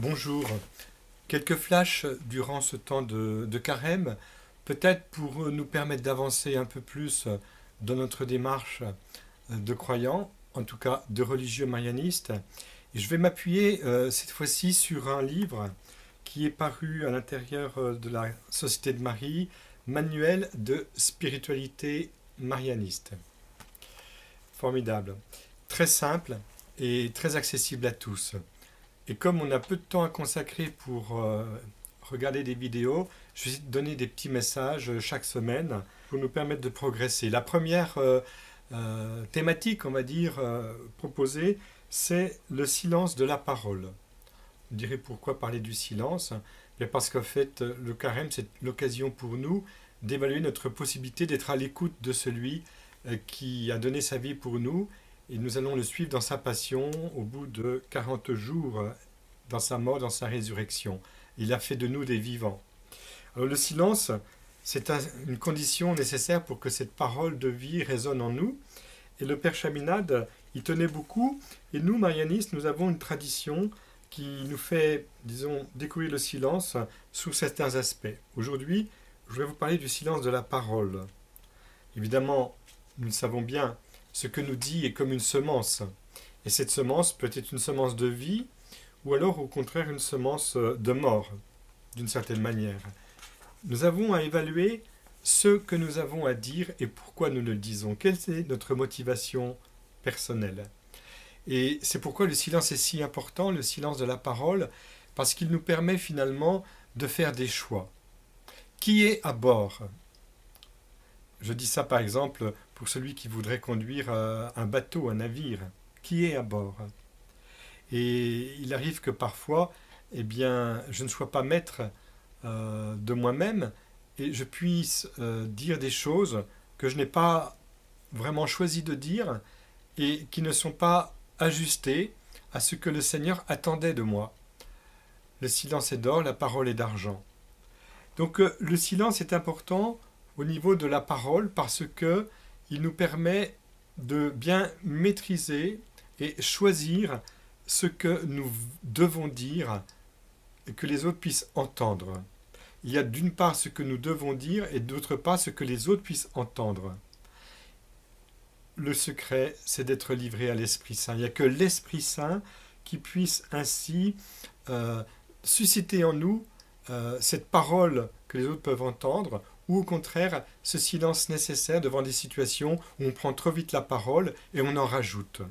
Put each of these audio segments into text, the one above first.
Bonjour. Quelques flashs durant ce temps de carême, peut-être pour nous permettre d'avancer un peu plus dans notre démarche de croyants, en tout cas de religieux marianistes. Et je vais m'appuyer cette fois-ci sur un livre qui est paru à l'intérieur de la Société de Marie, Manuel de spiritualité marianiste. Formidable. Très simple et très accessible à tous. Et comme on a peu de temps à consacrer pour regarder des vidéos, je vais donner des petits messages chaque semaine pour nous permettre de progresser. La première thématique, on va dire, proposée, c'est le silence de la parole. Vous direz pourquoi parler du silence? Bien parce qu'en fait, le carême, c'est l'occasion pour nous d'évaluer notre possibilité d'être à l'écoute de celui qui a donné sa vie pour nous. Et nous allons le suivre dans sa passion au bout de 40 jours, dans sa mort, dans sa résurrection. Il a fait de nous des vivants. Alors le silence, c'est une condition nécessaire pour que cette parole de vie résonne en nous. Et le Père Chaminade, il tenait beaucoup. Et nous, marianistes, nous avons une tradition qui nous fait, disons, découvrir le silence sous certains aspects. Aujourd'hui, je vais vous parler du silence de la parole. Évidemment, nous le savons bien, ce que nous dit est comme une semence. Et cette semence peut être une semence de vie, ou alors au contraire une semence de mort, d'une certaine manière. Nous avons à évaluer ce que nous avons à dire et pourquoi nous le disons. Quelle est notre motivation personnelle? Et c'est pourquoi le silence est si important, le silence de la parole, parce qu'il nous permet finalement de faire des choix. Qui est à bord? Je dis ça par exemple pour celui qui voudrait conduire un bateau, un navire. Qui est à bord? Et il arrive que parfois, eh bien, je ne sois pas maître de moi-même et je puisse dire des choses que je n'ai pas vraiment choisi de dire et qui ne sont pas ajustées à ce que le Seigneur attendait de moi. Le silence est d'or, la parole est d'argent. Donc le silence est important au niveau de la parole parce que il nous permet de bien maîtriser et choisir ce que nous devons dire et que les autres puissent entendre. Il y a d'une part ce que nous devons dire et d'autre part ce que les autres puissent entendre. Le secret, c'est d'être livré à l'Esprit Saint. Il n'y a que l'Esprit Saint qui puisse ainsi susciter en nous cette parole que les autres peuvent entendre, ou au contraire ce silence nécessaire devant des situations où on prend trop vite la parole et on en rajoute.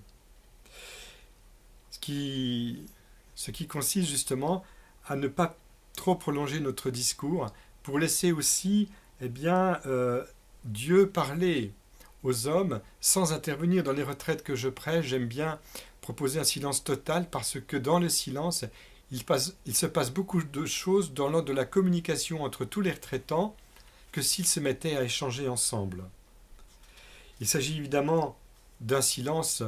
Ce qui consiste justement à ne pas trop prolonger notre discours pour laisser aussi Dieu parler aux hommes sans intervenir. Dans les retraites que je prêche, j'aime bien proposer un silence total parce que dans le silence, il se passe beaucoup de choses dans l'ordre de la communication entre tous les retraitants que s'ils se mettaient à échanger ensemble. Il s'agit évidemment d'un silence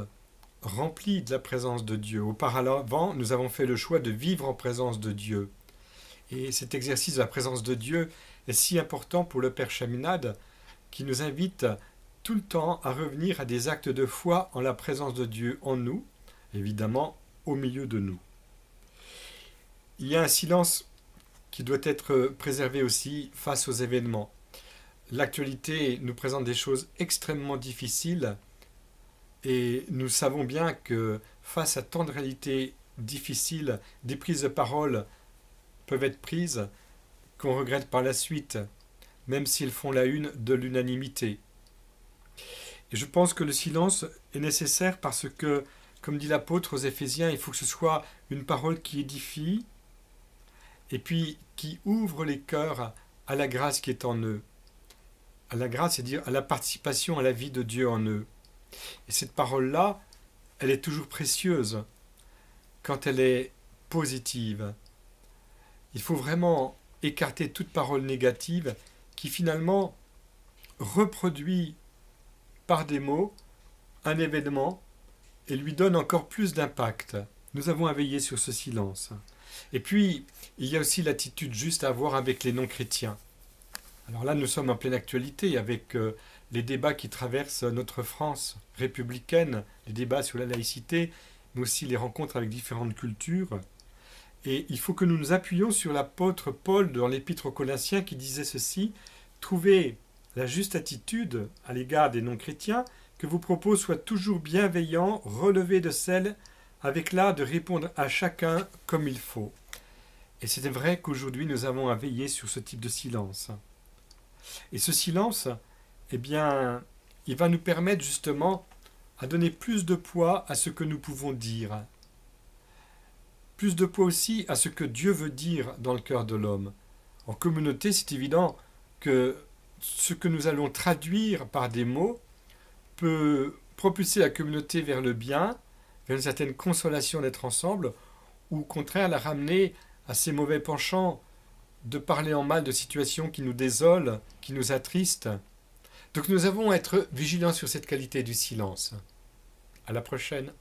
rempli de la présence de Dieu. Auparavant, nous avons fait le choix de vivre en présence de Dieu. Et cet exercice de la présence de Dieu est si important pour le Père Chaminade qui nous invite tout le temps à revenir à des actes de foi en la présence de Dieu en nous, évidemment au milieu de nous. Il y a un silence qui doit être préservé aussi face aux événements. L'actualité nous présente des choses extrêmement difficiles et nous savons bien que face à tant de réalités difficiles, des prises de parole peuvent être prises qu'on regrette par la suite, même s'ils font la une de l'unanimité. Et je pense que le silence est nécessaire parce que, comme dit l'apôtre aux Éphésiens, il faut que ce soit une parole qui édifie et puis qui ouvre les cœurs à la grâce qui est en eux. À la grâce, c'est-à-dire à la participation à la vie de Dieu en eux. Et cette parole-là, elle est toujours précieuse quand elle est positive. Il faut vraiment écarter toute parole négative qui finalement reproduit par des mots un événement et lui donne encore plus d'impact. Nous avons à veiller sur ce silence. Et puis, il y a aussi l'attitude juste à avoir avec les non-chrétiens. Alors là, nous sommes en pleine actualité avec les débats qui traversent notre France républicaine, les débats sur la laïcité, mais aussi les rencontres avec différentes cultures. Et il faut que nous nous appuyions sur l'apôtre Paul dans l'Épître aux Colossiens qui disait ceci: trouvez la juste attitude à l'égard des non-chrétiens, que vos propos soient toujours bienveillants, relevés de sel, avec l'art de répondre à chacun comme il faut. Et c'est vrai qu'aujourd'hui nous avons à veiller sur ce type de silence. Et ce silence, eh bien, il va nous permettre justement à donner plus de poids à ce que nous pouvons dire. Plus de poids aussi à ce que Dieu veut dire dans le cœur de l'homme. En communauté, c'est évident que ce que nous allons traduire par des mots peut propulser la communauté vers le bien, vers une certaine consolation d'être ensemble, ou au contraire la ramener à ces mauvais penchants de parler en mal de situations qui nous désolent, qui nous attristent. Donc nous avons à être vigilants sur cette qualité du silence. À la prochaine.